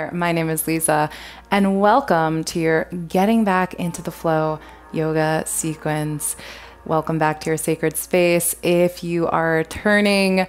there. My name is Liza, and welcome to your Getting Back into the Flow yoga sequence. Welcome back to your sacred space. If you are turning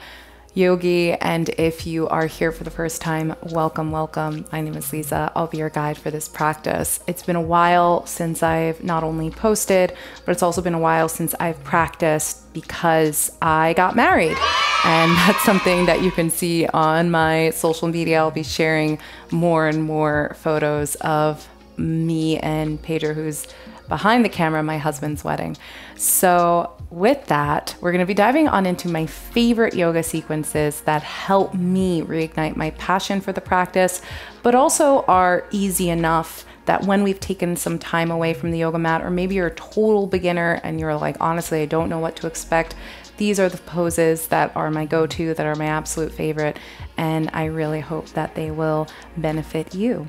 yogi and if you are here for the first time, welcome, welcome. My name is Liza. I'll be your guide for this practice. It's been a while since I've not only posted, but it's also been a while since I've practiced because I got married. And that's something that you can see on my social media. I'll be sharing more and more photos of me and Pedro, who's behind the camera, my husband's wedding. So with that, we're going to be diving on into my favorite yoga sequences that help me reignite my passion for the practice, but also are easy enough that when we've taken some time away from the yoga mat, or maybe you're a total beginner and you're like, honestly, I don't know what to expect, these are the poses that are my go-to, that are my absolute favorite, and I really hope that they will benefit you.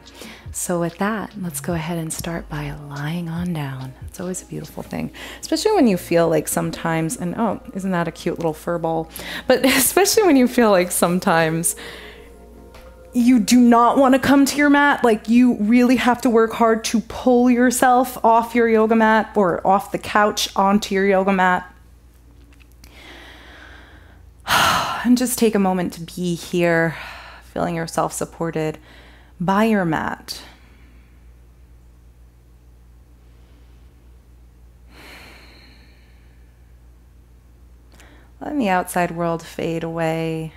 So with that, let's go ahead and start by lying on down. It's always a beautiful thing, especially when you feel like sometimes, and oh, isn't that a cute little fur ball? But especially when you feel like sometimes you do not want to come to your mat, like you really have to work hard to pull yourself off your yoga mat or off the couch onto your yoga mat. And just take a moment to be here, feeling yourself supported by your mat. Letting the outside world fade away.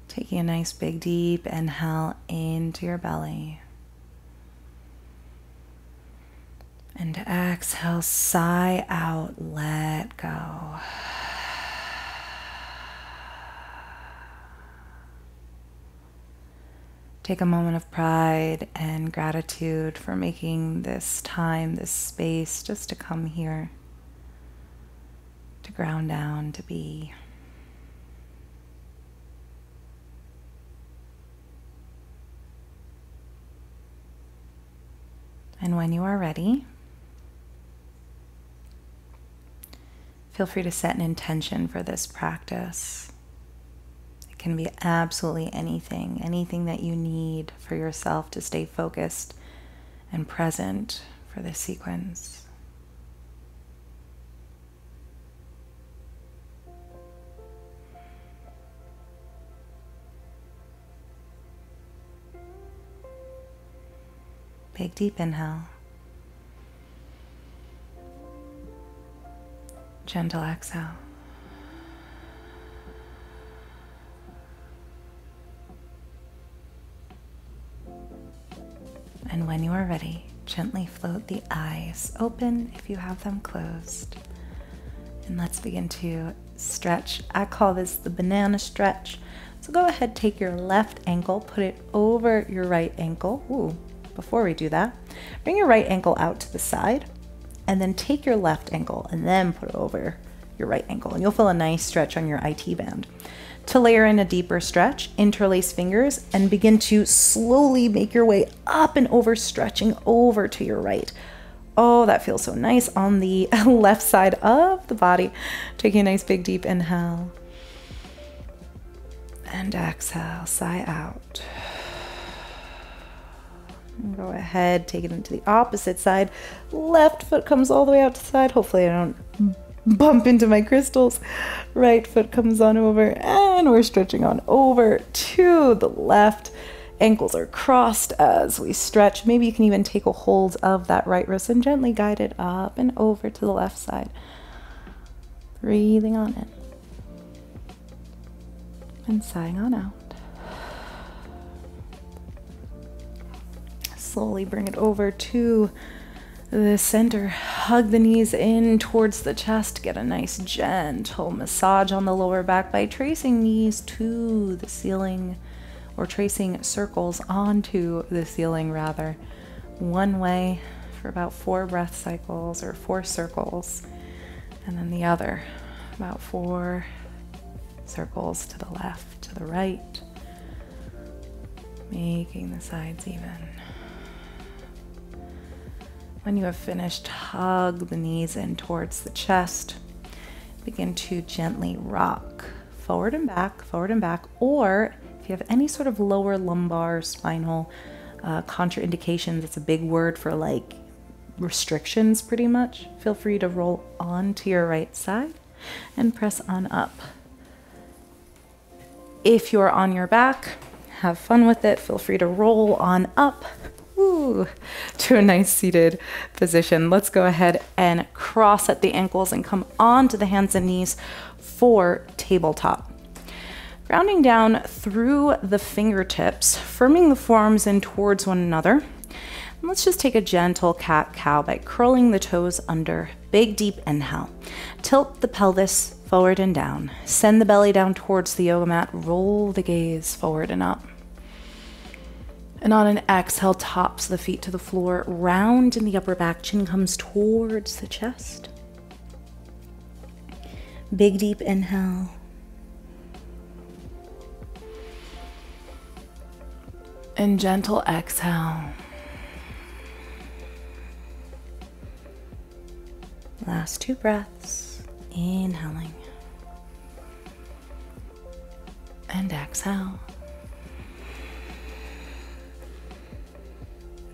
Taking a nice big deep inhale into your belly. And exhale, sigh out, let go. Take a moment of pride and gratitude for making this time, this space, just to come here, to ground down, to be. And when you are ready, feel free to set an intention for this practice. It can be absolutely anything that you need for yourself to stay focused and present for this sequence. Big deep inhale. Gentle exhale. And when you are ready, gently float the eyes open if you have them closed. And let's begin to stretch. I call this the banana stretch. So go ahead, take your left ankle, put it over your right ankle. Ooh, before we do that, bring your right ankle out to the side. And then take your left ankle and then put it over your right ankle. And you'll feel a nice stretch on your IT band. To layer in a deeper stretch, interlace fingers and begin to slowly make your way up and over, stretching over to your right. Oh, that feels so nice on the left side of the body. Taking a nice big deep inhale. And exhale, sigh out. Go ahead, take it into the opposite side. Left foot comes all the way out to the side. Hopefully I don't bump into my crystals. Right foot comes on over, and we're stretching on over to the left. Ankles are crossed as we stretch. Maybe you can even take a hold of that right wrist and gently guide it up and over to the left side. Breathing on in. And sighing on out. Slowly bring it over to the center. Hug the knees in towards the chest. Get a nice gentle massage on the lower back by tracing knees to the ceiling, or tracing circles onto the ceiling rather. One way for about 4 breath cycles, or 4 circles, and then the other about 4 circles to the left, to the right, making the sides even. When you have finished, hug the knees in towards the chest. Begin to gently rock forward and back, or If you have any sort of lower lumbar spinal contraindications, it's a big word for like restrictions pretty much, feel free to roll on to your right side and press on up. If you're on your back, have fun with it. Feel free to roll on up to a nice seated position. Let's go ahead and cross at the ankles and come onto the hands and knees for tabletop. Grounding down through the fingertips, firming the forearms in towards one another. And let's just take a gentle cat-cow by curling the toes under. Big deep inhale. Tilt the pelvis forward and down. Send the belly down towards the yoga mat. Roll the gaze forward and up. And on an exhale, tops the feet to the floor. Round in the upper back. Chin comes towards the chest. Big deep inhale. And gentle exhale. Last 2 breaths. Inhaling. And exhale.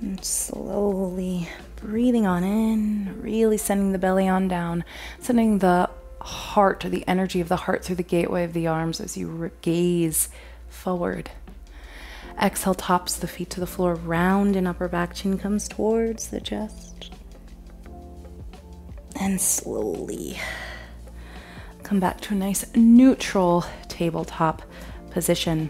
And slowly breathing on in, really sending the belly on down, sending the heart, or the energy of the heart through the gateway of the arms as you gaze forward. Exhale, tops the feet to the floor, round in upper back, chin comes towards the chest. And slowly come back to a nice neutral tabletop position.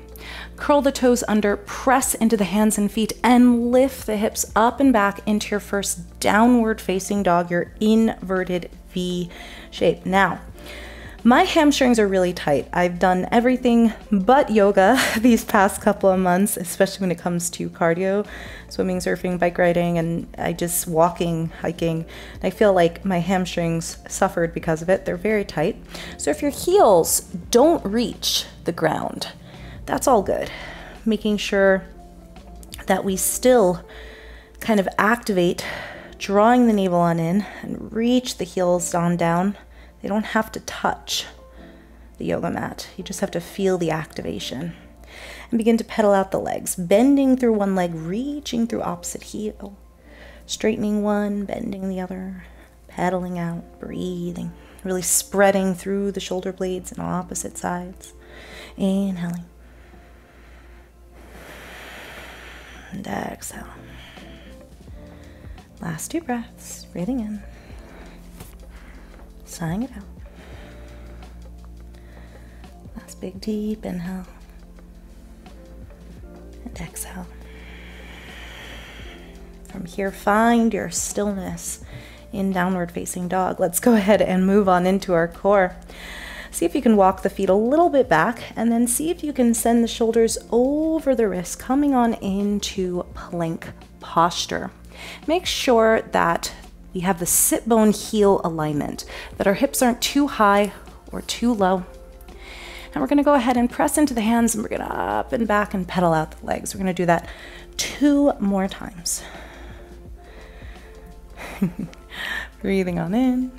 Curl the toes under, press into the hands and feet, and lift the hips up and back into your first downward facing dog, your inverted V shape. Now, my hamstrings are really tight. I've done everything but yoga these past couple of months, especially when it comes to cardio, swimming, surfing, bike riding, and I just walking, hiking. I feel like my hamstrings suffered because of it. They're very tight. So if your heels don't reach the ground, that's all good. Making sure that we still kind of activate, drawing the navel on in and reach the heels on down. They don't have to touch the yoga mat. You just have to feel the activation. And begin to pedal out the legs, bending through one leg, reaching through opposite heel, straightening one, bending the other, pedaling out, breathing, really spreading through the shoulder blades and opposite sides. Inhaling. And exhale. Last 2 breaths, breathing in. Sighing it out. Last big deep inhale. And exhale. From here, find your stillness in downward facing dog. Let's go ahead and move on into our core. See if you can walk the feet a little bit back, and then see if you can send the shoulders over the wrists, coming on into plank posture. Make sure that we have the sit bone heel alignment, that our hips aren't too high or too low. And we're gonna go ahead and press into the hands, and we're gonna up and back and pedal out the legs. We're gonna do that 2 more times. Breathing on in.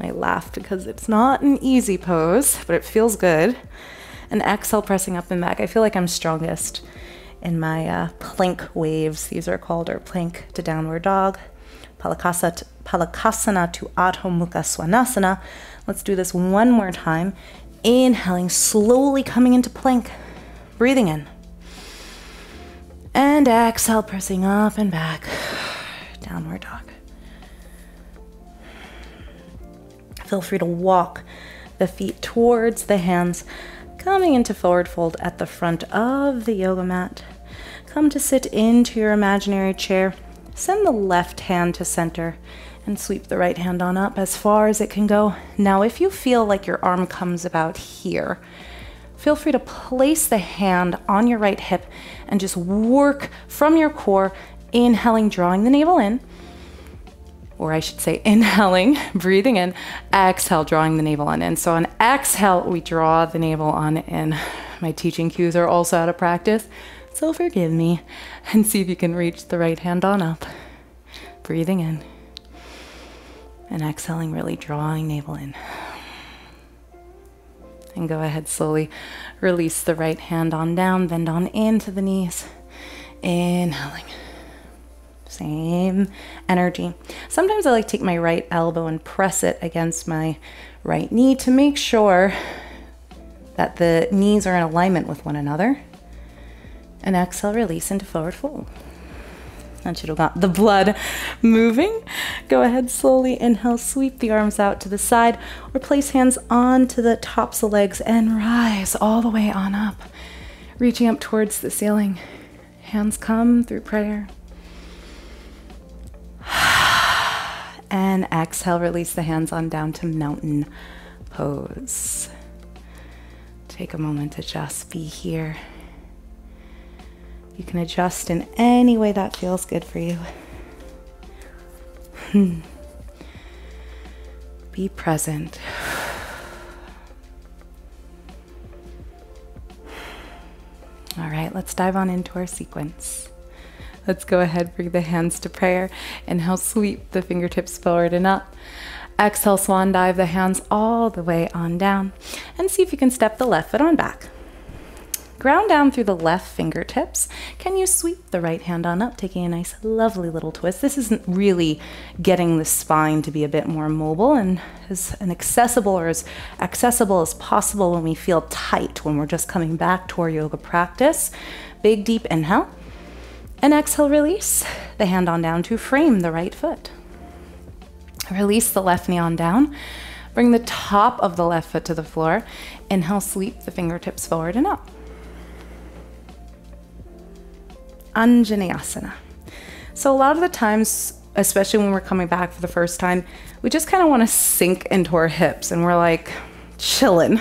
I laugh because it's not an easy pose, but it feels good. And exhale, pressing up and back. I feel like I'm strongest in my plank waves. These are called our plank to downward dog, Palakasana to Adho Mukha Svanasana. Let's do this 1 more time. Inhaling, slowly coming into plank. Breathing in. And exhale, pressing up and back. Downward dog. Feel free to walk the feet towards the hands, coming into forward fold at the front of the yoga mat. Come to sit into your imaginary chair. Send the left hand to center and sweep the right hand on up as far as it can go. Now, if you feel like your arm comes about here, feel free to place the hand on your right hip and just work from your core, inhaling, drawing the navel in. Or I should say inhaling, breathing in, exhale, drawing the navel on in. So on exhale, we draw the navel on in. My teaching cues are also out of practice, so forgive me. And see if you can reach the right hand on up. Breathing in. And exhaling, really drawing navel in. And go ahead, slowly release the right hand on down, bend on into the knees. Inhaling. Same energy. Sometimes I like to take my right elbow and press it against my right knee to make sure that the knees are in alignment with one another. And exhale, release into forward fold. And you've got the blood moving. Go ahead, slowly inhale, sweep the arms out to the side, or place hands onto the tops of the legs and rise all the way on up, reaching up towards the ceiling. Hands come through prayer. And exhale, release the hands on down to mountain pose. Take a moment to just be here. You can adjust in any way that feels good for you. Be present. All right, let's dive on into our sequence. Let's go ahead, bring the hands to prayer. Inhale, sweep the fingertips forward and up. Exhale, swan dive the hands all the way on down. And see if you can step the left foot on back. Ground down through the left fingertips. Can you sweep the right hand on up, taking a nice, lovely little twist? This isn't really getting the spine to be a bit more mobile and as accessible as possible when we feel tight, when we're just coming back to our yoga practice. Big, deep inhale. And exhale, release the hand on down to frame the right foot. Release the left knee on down. Bring the top of the left foot to the floor. Inhale, sweep the fingertips forward and up. Anjaneyasana. So a lot of the times, especially when we're coming back for the first time, we just kind of want to sink into our hips and we're like chilling.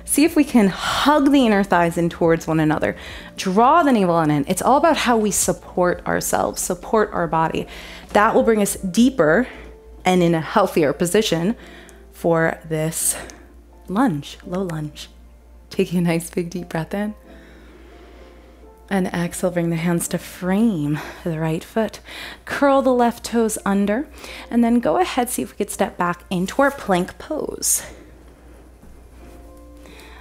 See if we can hug the inner thighs in towards one another. Draw the navel on in. It's all about how we support ourselves, support our body. That will bring us deeper and in a healthier position for this lunge, low lunge. Taking a nice big deep breath in. And exhale, bring the hands to frame the right foot. Curl the left toes under. And then go ahead, see if we could step back into our plank pose.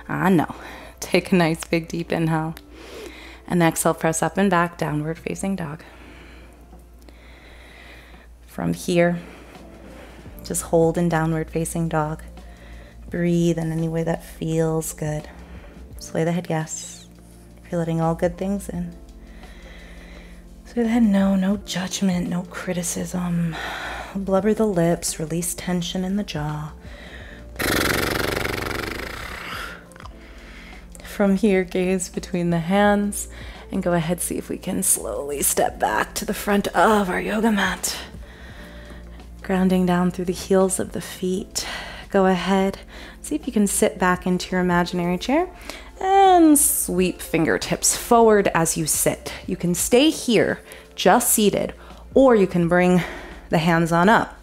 No. Take a nice big deep inhale. And exhale, press up and back, downward facing dog. From here, just hold in downward facing dog. Breathe in any way that feels good. Sway the head yes. If you're letting all good things in. Sway the head no, no judgment, no criticism. Blubber the lips, release tension in the jaw. From here, gaze between the hands and go ahead, see if we can slowly step back to the front of our yoga mat. Grounding down through the heels of the feet. Go ahead, see if you can sit back into your imaginary chair and sweep fingertips forward as you sit. You can stay here, just seated, or you can bring the hands on up.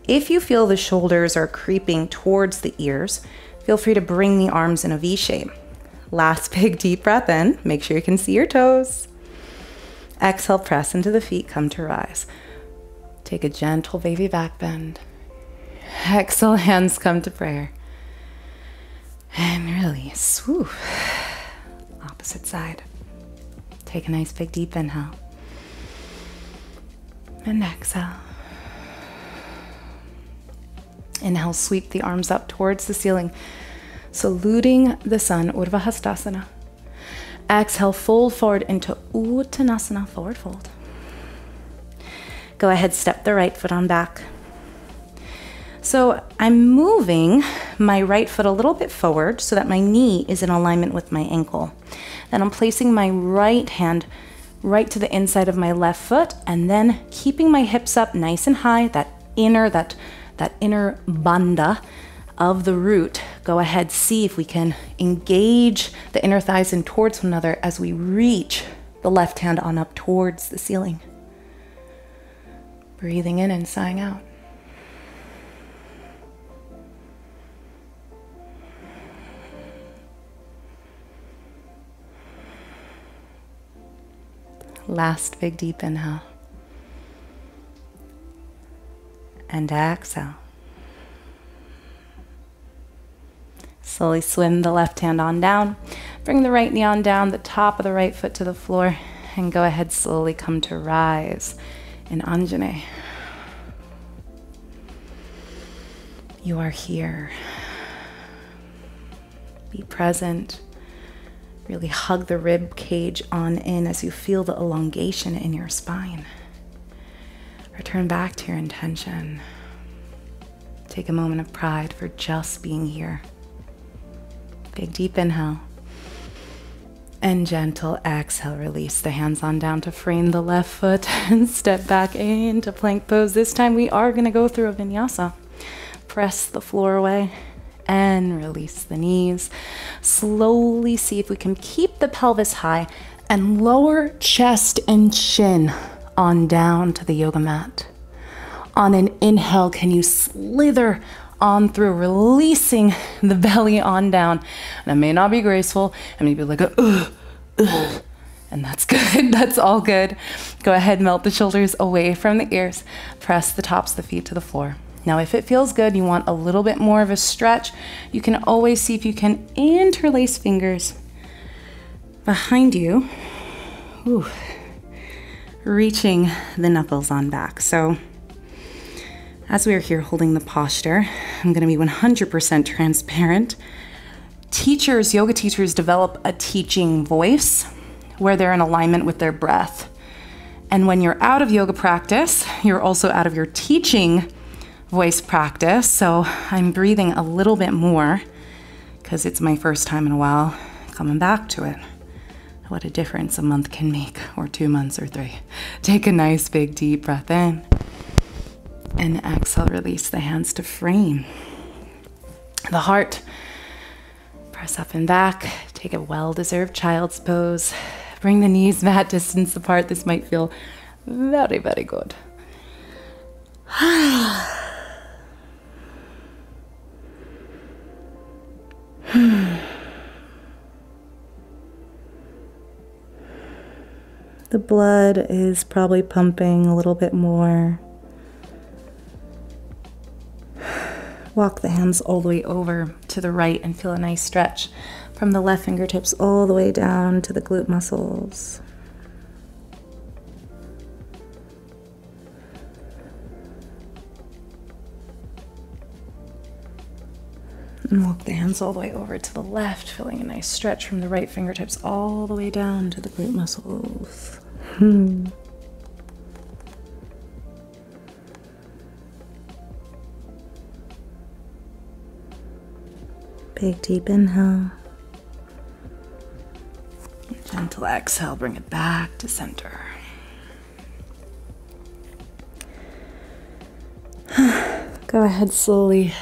If you feel the shoulders are creeping towards the ears, feel free to bring the arms in a V shape. Last big deep breath in. Make sure you can see your toes. Exhale, press into the feet, come to rise. Take a gentle baby back bend. Exhale, hands come to prayer. And release. Woo. Opposite side. Take a nice big deep inhale. And exhale. Inhale, sweep the arms up towards the ceiling. Saluting the sun, Urdhva Hastasana. Exhale, fold forward into Uttanasana, forward fold. Go ahead, step the right foot on back. So I'm moving my right foot a little bit forward so that my knee is in alignment with my ankle. Then I'm placing my right hand right to the inside of my left foot and then keeping my hips up nice and high, that inner bandha of the root. Go ahead, see if we can engage the inner thighs in towards one another as we reach the left hand on up towards the ceiling. Breathing in and sighing out. Last big deep inhale. And exhale. Slowly swim the left hand on down. Bring the right knee on down, the top of the right foot to the floor, and go ahead, slowly come to rise in Anjane. You are here. Be present. Really hug the rib cage on in as you feel the elongation in your spine. Return back to your intention. Take a moment of pride for just being here. Big deep inhale. And gentle exhale, release the hands on down to frame the left foot and step back into plank pose. This time we are going to go through a vinyasa. Press the floor away and release the knees. Slowly see if we can keep the pelvis high and lower chest and chin on down to the yoga mat. On an inhale, can you slither on through, releasing the belly on down? And it may not be graceful, and maybe like a and that's good. That's all good. Go ahead, melt the shoulders away from the ears. Press the tops of the feet to the floor. Now, if it feels good, you want a little bit more of a stretch, you can always see if you can interlace fingers behind you. Ooh. Reaching the knuckles on back. So as we are here holding the posture, I'm going to be 100% transparent. Teachers, yoga teachers, develop a teaching voice where they're in alignment with their breath. And when you're out of yoga practice, you're also out of your teaching voice practice. So I'm breathing a little bit more because it's my first time in a while coming back to it. What a difference a month can make, or 2 months or 3. Take a nice big deep breath in. And exhale, release the hands to frame the heart. Press up and back. Take a well-deserved child's pose. Bring the knees mat distance apart. This might feel very, very good. The blood is probably pumping a little bit more. Walk the hands all the way over to the right and feel a nice stretch from the left fingertips all the way down to the glute muscles. And walk the hands all the way over to the left, feeling a nice stretch from the right fingertips all the way down to the glute muscles. Big deep inhale. Gentle exhale, bring it back to center. Go ahead, slowly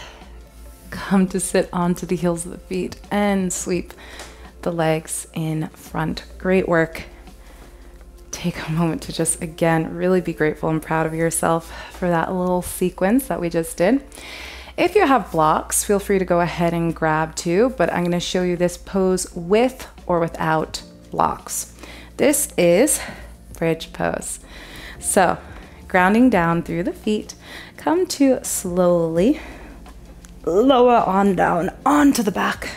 come to sit onto the heels of the feet and sweep the legs in front. Great work. Take a moment to just, again, really be grateful and proud of yourself for that little sequence that we just did. If you have blocks, feel free to go ahead and grab two, but I'm going to show you this pose with or without blocks. This is bridge pose. So grounding down through the feet, come to slowly lower on down onto the back.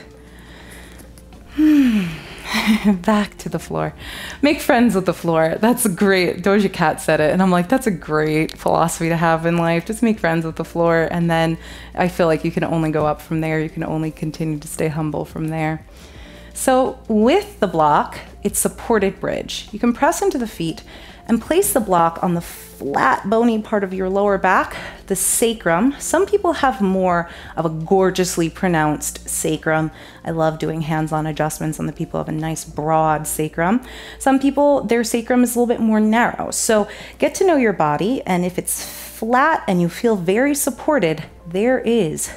Back to the floor. Make friends with the floor. That's great. Doja Cat said it, and I'm like, that's a great philosophy to have in life. Just make friends with the floor, and then I feel like you can only go up from there. You can only continue to stay humble from there. So with the block, it's supported bridge. You can press into the feet and place the block on the flat, bony part of your lower back, the sacrum. Some people have more of a gorgeously pronounced sacrum. I love doing hands-on adjustments on the people who have a nice broad sacrum. Some people, their sacrum is a little bit more narrow. So get to know your body, and if it's flat and you feel very supported, there is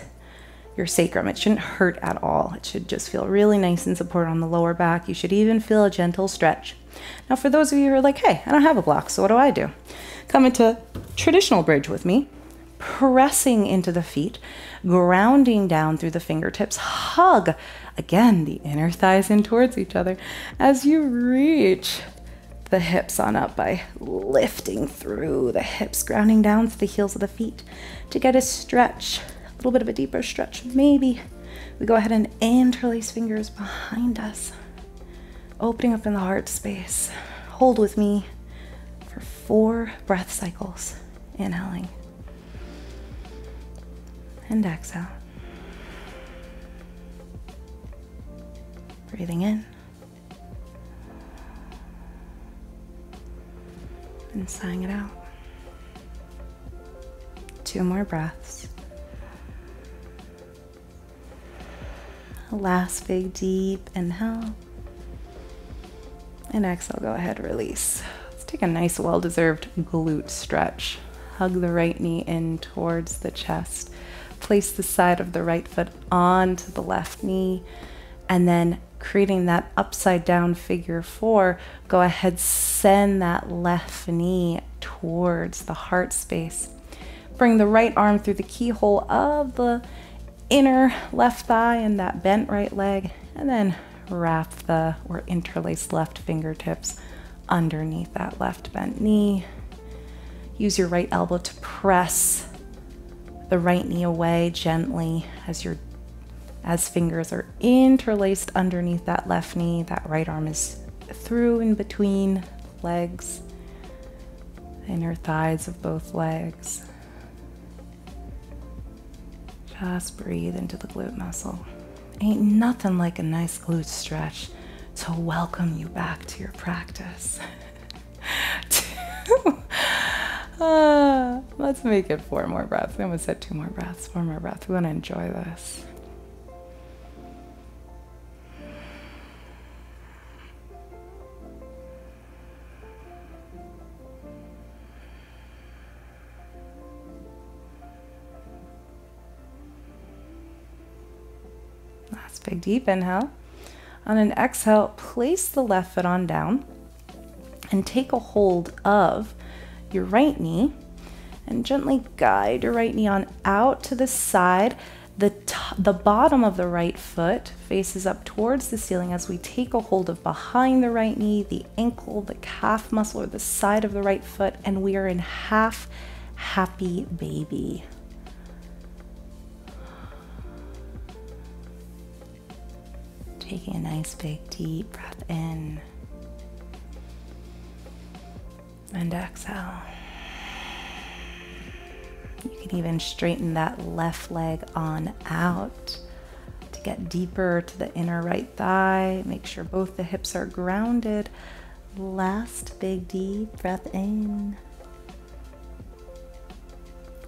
your sacrum. It shouldn't hurt at all. It should just feel really nice and supported on the lower back. You should even feel a gentle stretch. Now, for those of you who are like, hey, I don't have a block, so what do I do? Come into traditional bridge with me, pressing into the feet, grounding down through the fingertips. Hug, again, the inner thighs in towards each other as you reach the hips on up by lifting through the hips, grounding down to the heels of the feet to get a stretch, a little bit of a deeper stretch, maybe We go ahead and interlace fingers behind us, opening up in the heart space. Hold with me for 4 breath cycles. Inhaling and exhale. Breathing in and sighing it out. 2 more breaths. Last big deep inhale. And exhale, go ahead, release. Let's take a nice well-deserved glute stretch. Hug the right knee in towards the chest. Place the side of the right foot onto the left knee. And then creating that upside down figure 4, go ahead, send that left knee towards the heart space. Bring the right arm through the keyhole of the inner left thigh and that bent right leg, and then wrap the or interlace left fingertips underneath that left bent knee. Use your right elbow to press the right knee away gently as fingers are interlaced underneath that left knee. That right arm is through in between legs, inner thighs of both legs. Just breathe into the glute muscle. Ain't nothing like a nice glute stretch to welcome you back to your practice. Let's make it 4 more breaths. I almost said 2 more breaths. 4 more breaths. We want to enjoy this. Last big deep inhale. On an exhale, place the left foot on down and take a hold of your right knee and gently guide your right knee on out to the side. The bottom of the right foot faces up towards the ceiling as we take a hold of behind the right knee, the ankle, the calf muscle, or the side of the right foot, and we are in half happy baby. Taking a nice big deep breath in and exhale. You can even straighten that left leg on out to get deeper to the inner right thigh. Make sure both the hips are grounded. Last big deep breath in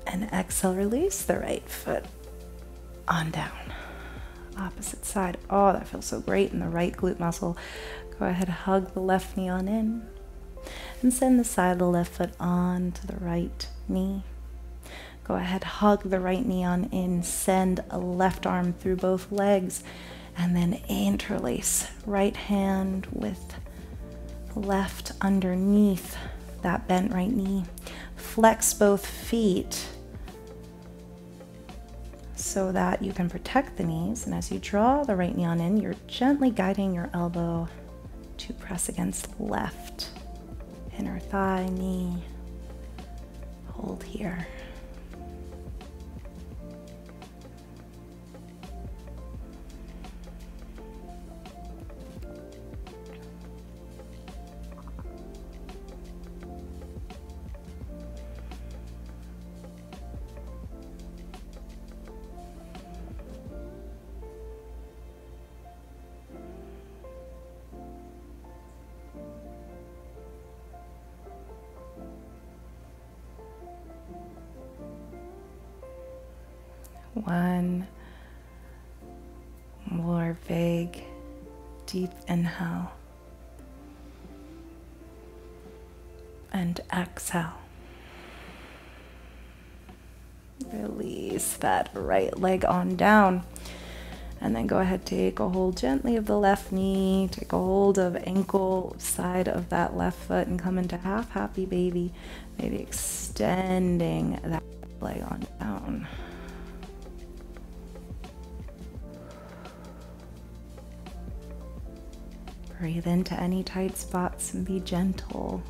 and exhale, release the right foot on down. Opposite side. Oh, that feels so great in the right glute muscle. Go ahead, hug the left knee on in and send the side of the left foot on to the right knee. Go ahead, hug the right knee on in, send a left arm through both legs, and then interlace right hand with left underneath that bent right knee. Flex both feet so that you can protect the knees. And as you draw the right knee on in, you're gently guiding your elbow to press against left inner thigh, knee. Hold here. One more big, deep inhale. And exhale. Release that right leg on down. And then go ahead, take a hold gently of the left knee. Take a hold of ankle side of that left foot and come into half happy baby. Maybe extending that leg on down. Breathe into any tight spots and be gentle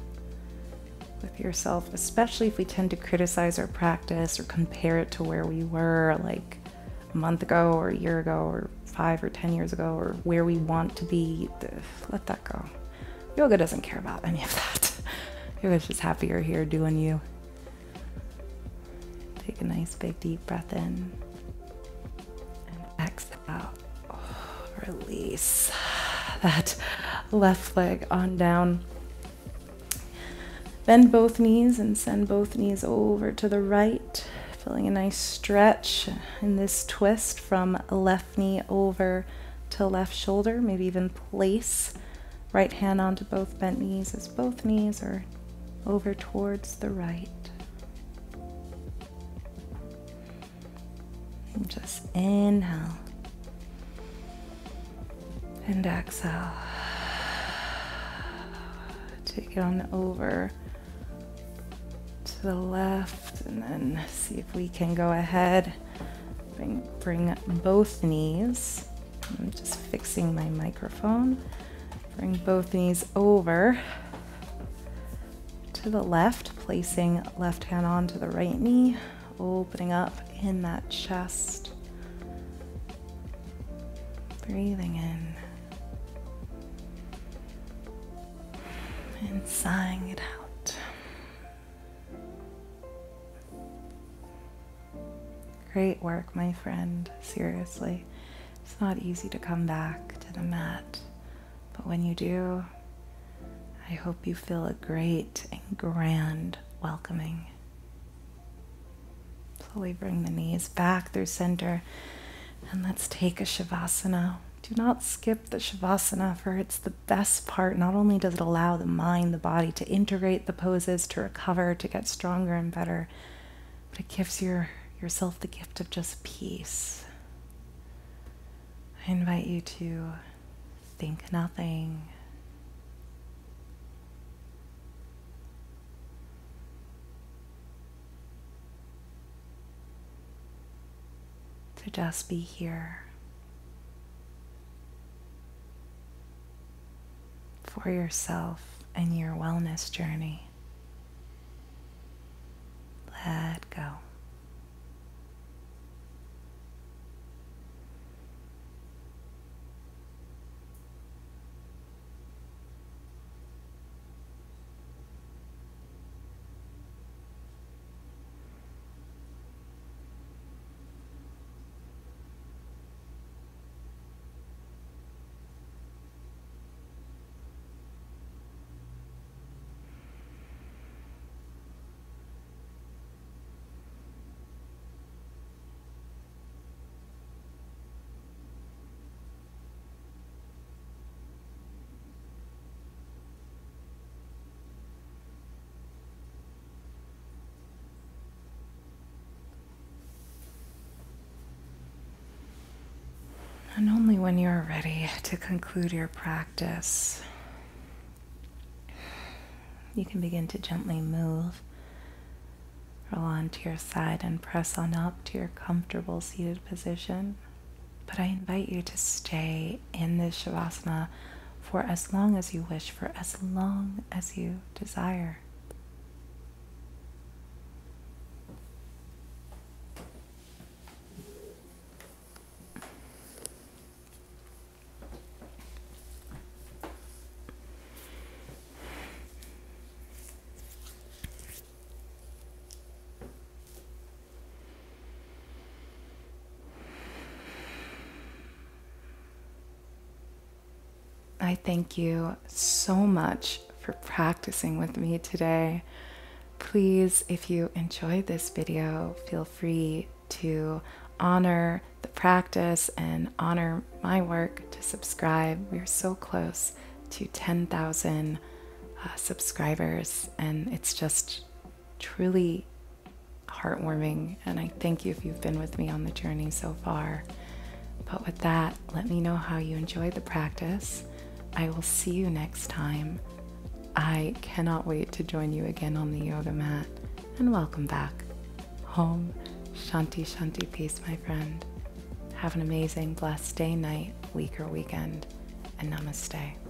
with yourself, especially if we tend to criticize our practice or compare it to where we were like a month ago or a year ago or 5 or 10 years ago or where we want to be. Let that go. Yoga doesn't care about any of that. Yoga's just happy you're here doing you. Take a nice big deep breath in and exhale. Oh, release that left leg on down. Bend both knees and send both knees over to the right, feeling a nice stretch in this twist from left knee over to left shoulder. Maybe even place right hand onto both bent knees as both knees are over towards the right. And just inhale and exhale. Take it on over to the left, and then see if we can go ahead. Bring both knees. I'm just fixing my microphone. Bring both knees over to the left, placing left hand onto the right knee, opening up in that chest. Breathing in and sighing it out. Great work, my friend. Seriously, it's not easy to come back to the mat, but when you do, I hope you feel a great and grand welcoming. Slowly bring the knees back through center, and let's take a Shavasana. Do not skip the Shavasana, for it's the best part. Not only does it allow the mind, the body to integrate the poses, to recover, to get stronger and better, but it gives yourself the gift of just peace. I invite you to think nothing. To just be here for yourself and your wellness journey. Let go. And only when you're ready to conclude your practice, you can begin to gently move, roll onto your side and press on up to your comfortable seated position. But I invite you to stay in this Shavasana for as long as you wish, for as long as you desire. I thank you so much for practicing with me today. Please, if you enjoyed this video, feel free to honor the practice and honor my work to subscribe. We're so close to 10,000 subscribers, and it's just truly heartwarming. And I thank you if you've been with me on the journey so far. But with that, let me know how you enjoyed the practice. I will see you next time. I cannot wait to join you again on the yoga mat. And welcome back home. Shanti, Shanti, peace, my friend. Have an amazing, blessed day, night, week, or weekend. And namaste.